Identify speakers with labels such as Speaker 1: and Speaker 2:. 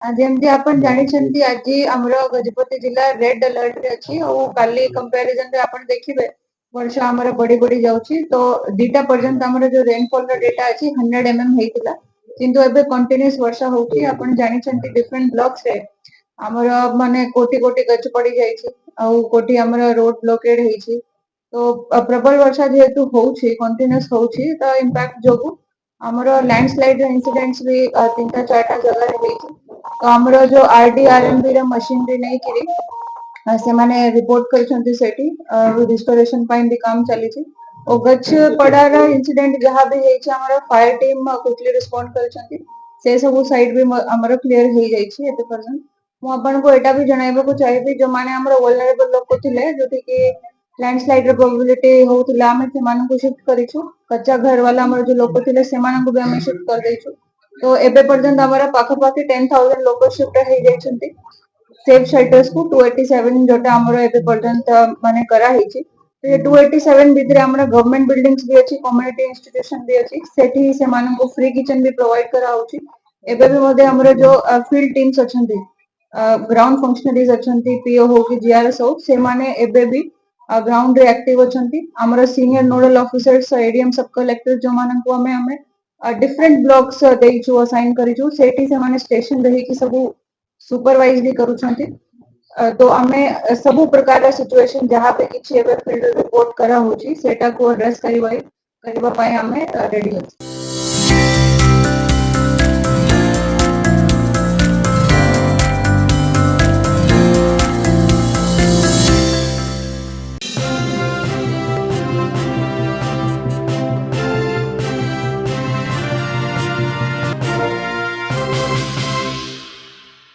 Speaker 1: ଯେମିତି ଆପଣ ଜାଣିଛନ୍ତି ଆଜି ଆମର ଗଜପତି ଜିଲ୍ଲା ରେଡ୍ ଆଲର୍ଟରେ ଅଛି ଆଉ କାଲି କମ୍ପାରିଜନରେ ଆପଣ ଦେଖିବେ ବର୍ଷା ଆମର ବଢି ବଢି ଯାଉଛି। ତ 2ଟା ପର୍ଯ୍ୟନ୍ତ ଆମର ଯୋଉ ରେନଫଲର ଡେଟା ଅଛି 100 mm ହେଇଥିଲା, କିନ୍ତୁ ଏବେ କଣ୍ଟିନ୍ୟୁଅସ୍ ବର୍ଷା ହଉଛି। ଆପଣ ଜାଣିଛନ୍ତି ଡିଫରେଣ୍ଟ ବ୍ଲକ୍ସରେ ଆମର ମାନେ କୋଟି କୋଟି ଗଛ ପଡି ଯାଇଛି ଆଉ କୋଟି ଆମର ରୋଡ ବ୍ଲକେଡ ହେଇଛି। ତ ପ୍ରବଳ ବର୍ଷା ଯେହେତୁ ହଉଛି କଣ୍ଟିନ୍ୟୁଅସ୍ ହଉଛି ତ ଇମ୍ପାକ୍ଟ ଯୋଗୁ ଆମର ଲ୍ୟାଣ୍ଡସ୍ଲାଇଡ ଇନସିଡେଣ୍ଟସ୍ ବି 3ଟା 4ଟା ଜାଗାରେ ହେଇଛି। ତ ଆମର ଯୋଉ RDRMB ର ମେସିନରୀ ନେଇକିରି ସେମାନେ ରିପୋର୍ଟ କରିଛନ୍ତି ସେଠି ରିଷ୍ଟୋରେସନ ପାଇଁ ବି କାମ ଚାଲିଛି। ଓ ଗଛ ପଡାର ଇନସିଡେଣ୍ଟ ଯାହା ବି ହେଇଛି ଆମର ଫାୟାର ଟିମ୍ କ୍ୱିକଲି ରେସ୍ପଣ୍ଡ କରିଛନ୍ତି। ସେ ସବୁ ସାଇଡ ବି ଆମର କ୍ଲିୟର ହେଇଯାଇଛି ଏବେ ପର୍ଯ୍ୟନ୍ତ। ମୁଁ ଆପଣଙ୍କୁ ଏଇଟା ବି ଜଣାଇବାକୁ ଚାହିଁବି ଯୋଉମାନେ ଆମର ଭଲନେରେବଲ ଲୋକ ଥିଲେ ଯୋଉଠି କି ଲ୍ୟାଣ୍ଡସ୍ଲାଇଡ ର ପ୍ରୋବାବିଲିଟି ହଉଥିଲା ଆମେ ସେମାନଙ୍କୁ ସିଫ୍ଟ କରିଛୁ। କଚ୍ଚା ଘର ବାଲା ଆମର ଯୋଉ ଲୋକ ଥିଲେ ସେମାନଙ୍କୁ ବି ଆମେ ସିଫ୍ଟ କରିଦେଇଛୁ। ତ ଏବେ ପର୍ଯ୍ୟନ୍ତ ଆମର ପାଖାପାଖି 10,000 ଲୋକ ସିଫ୍ଟ ହେଇଯାଇଛନ୍ତି ସେଫ୍ ସେଲ୍ଟର୍ସ କୁ 287 ଯୋଉଟା ଆମର ଏବେ ପର୍ଯ୍ୟନ୍ତ ମାନେ କରାହେଇଛି। 287 ଭିତରେ ଆମର ଗଭର୍ଣ୍ଣମେଣ୍ଟ ବିଲ୍ଡିଂସ୍ ବି ଅଛି, କମ୍ୟୁନିଟି ଇନଷ୍ଟିଟ୍ୟୁସନ ବି ଅଛି, ସେଠି ସେମାନଙ୍କୁ ଫ୍ରି କିଚେନ ବି ପ୍ରୋଭାଇଡ କରାହଉଛି। ଏବେ ବି ମଧ୍ୟ ଆମର ଯୋଉ ଫିଲ୍ଡ ଟିମ୍ସ ଅଛନ୍ତି ଗ୍ରାଉଣ୍ଡ ଫଙ୍କସନାରିଜ ଅଛନ୍ତି ପିଓ ହଉ କି ଜିଆରଏସ୍ ହଉ ସେମାନେ ଏବେ ବି ଗ୍ରାଉଣ୍ଡ ରେ ଆକ୍ଟିଭ ଅଛନ୍ତି। ଆମର senior nodal officers ADM sub collector ଯୋଉମାନଙ୍କୁ ଆମେ ଡିଫରେଣ୍ଟ ବ୍ଲକସ୍ ଦେଇଛୁ ସାଇନ୍ କରିଛୁ ସେଇଠି ସେମାନେ ଷ୍ଟେସନ ରହିକି ସବୁ ସୁପରଭାଇଜ ବି କରୁଛନ୍ତି। ତ ଆମେ ସବୁ ପ୍ରକାର ସିଚୁଏସନ ଯାହା ବି କିଛି ଏବେ ଫିଲ୍ଡ ରିପୋର୍ଟ କରାହଉଛି ସେଟାକୁ ଆଡ୍ରେସ କରିବା ପାଇଁ ଆମେ ରେଡି ଅଛୁ।